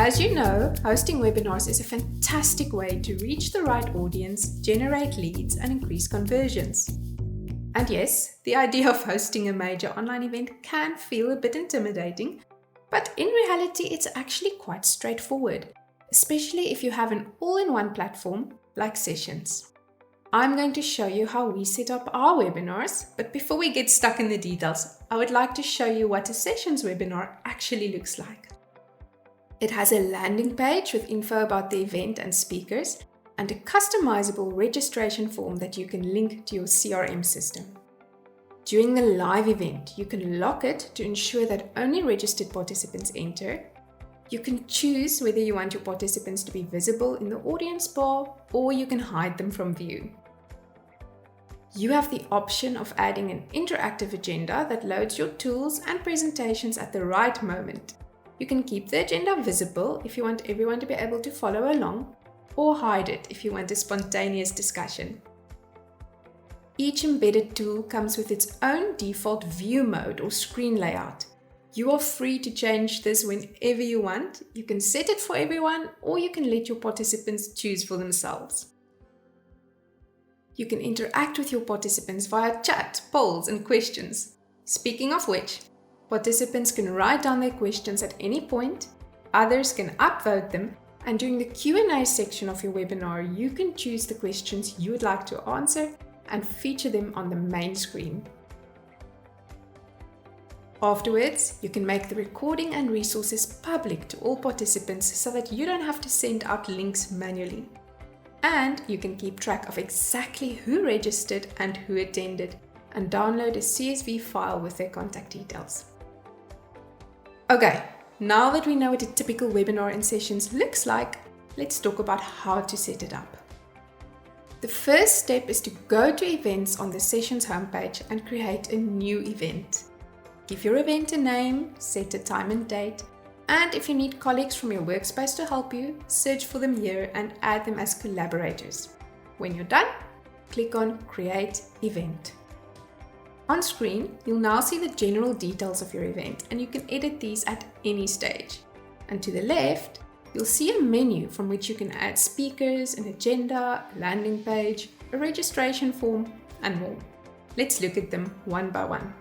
As you know, hosting webinars is a fantastic way to reach the right audience, generate leads, and increase conversions. And yes, the idea of hosting a major online event can feel a bit intimidating, but in reality, it's actually quite straightforward, especially if you have an all-in-one platform like Sessions. I'm going to show you how we set up our webinars, but before we get stuck in the details, I would like to show you what a Sessions webinar actually looks like. It has a landing page with info about the event and speakers, and a customizable registration form that you can link to your CRM system. During the live event, you can lock it to ensure that only registered participants enter. You can choose whether you want your participants to be visible in the audience bar or you can hide them from view. You have the option of adding an interactive agenda that loads your tools and presentations at the right moment. You can keep the agenda visible if you want everyone to be able to follow along, or hide it if you want a spontaneous discussion. Each embedded tool comes with its own default view mode or screen layout. You are free to change this whenever you want. You can set it for everyone, or you can let your participants choose for themselves. You can interact with your participants via chat, polls, and questions. Speaking of which, participants can write down their questions at any point, others can upvote them, and during the Q&A section of your webinar, you can choose the questions you would like to answer and feature them on the main screen. Afterwards, you can make the recording and resources public to all participants so that you don't have to send out links manually. And you can keep track of exactly who registered and who attended, and download a CSV file with their contact details. Okay, now that we know what a typical webinar in Sessions looks like, let's talk about how to set it up. The first step is to go to Events on the Sessions homepage and create a new event. Give your event a name, set a time and date, and if you need colleagues from your workspace to help you, search for them here and add them as collaborators. When you're done, click on Create Event. On screen, you'll now see the general details of your event, and you can edit these at any stage. And to the left, you'll see a menu from which you can add speakers, an agenda, a landing page, a registration form, and more. Let's look at them one by one.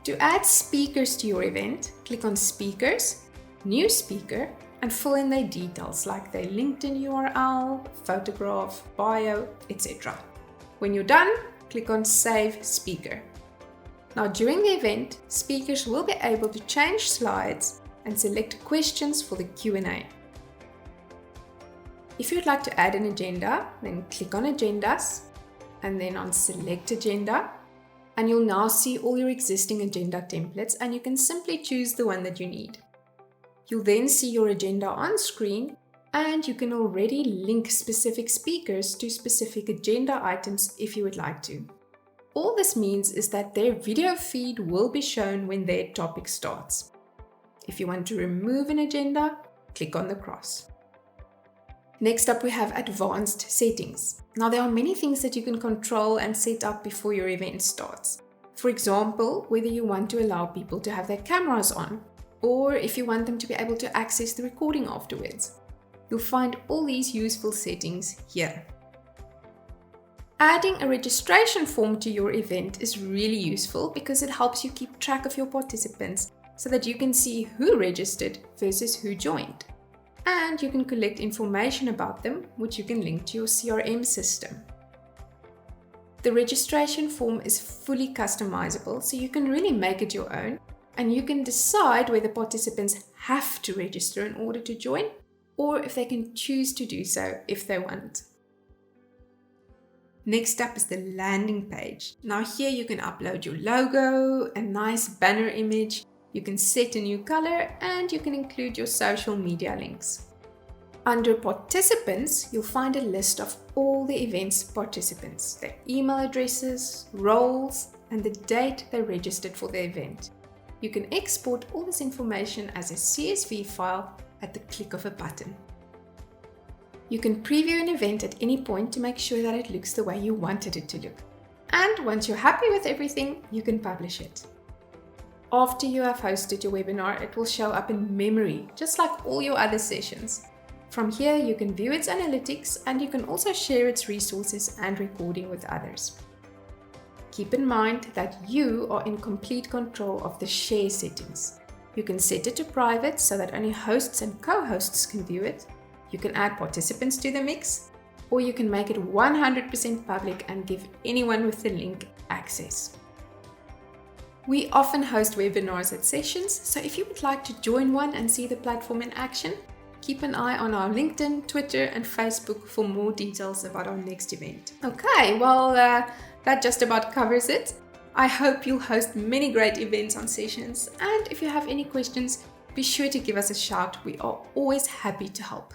To add speakers to your event, click on Speakers, New Speaker, and fill in their details like their LinkedIn URL, photograph, bio, etc. When you're done, click on Save Speaker. Now during the event, speakers will be able to change slides and select questions for the Q&A. If you'd like to add an agenda, then click on Agendas and then on Select Agenda, and you'll now see all your existing agenda templates, and you can simply choose the one that you need. You'll then see your agenda on screen, and you can already link specific speakers to specific agenda items if you would like to. All this means is that their video feed will be shown when their topic starts. If you want to remove an agenda, click on the cross. Next up, we have Advanced Settings. Now, there are many things that you can control and set up before your event starts. For example, whether you want to allow people to have their cameras on, or if you want them to be able to access the recording afterwards. You'll find all these useful settings here. Adding a registration form to your event is really useful because it helps you keep track of your participants so that you can see who registered versus who joined. And you can collect information about them, which you can link to your CRM system. The registration form is fully customizable, so you can really make it your own, and you can decide whether participants have to register in order to join, or if they can choose to do so if they want. Next up is the landing page. Now here you can upload your logo, a nice banner image, you can set a new color, and you can include your social media links. Under Participants, you'll find a list of all the event's participants, their email addresses, roles, and the date they registered for the event. You can export all this information as a CSV file at the click of a button. You can preview an event at any point to make sure that it looks the way you wanted it to look. And once you're happy with everything, you can publish it. After you have hosted your webinar, it will show up in memory, just like all your other sessions. From here, you can view its analytics and you can also share its resources and recording with others. Keep in mind that you are in complete control of the share settings. You can set it to private so that only hosts and co-hosts can view it. You can add participants to the mix, or you can make it 100% public and give anyone with the link access. We often host webinars at sessions, so if you would like to join one and see the platform in action, keep an eye on our LinkedIn, Twitter and Facebook for more details about our next event. Okay, well, that just about covers it. I hope you'll host many great events on sessions, and if you have any questions, be sure to give us a shout. We are always happy to help.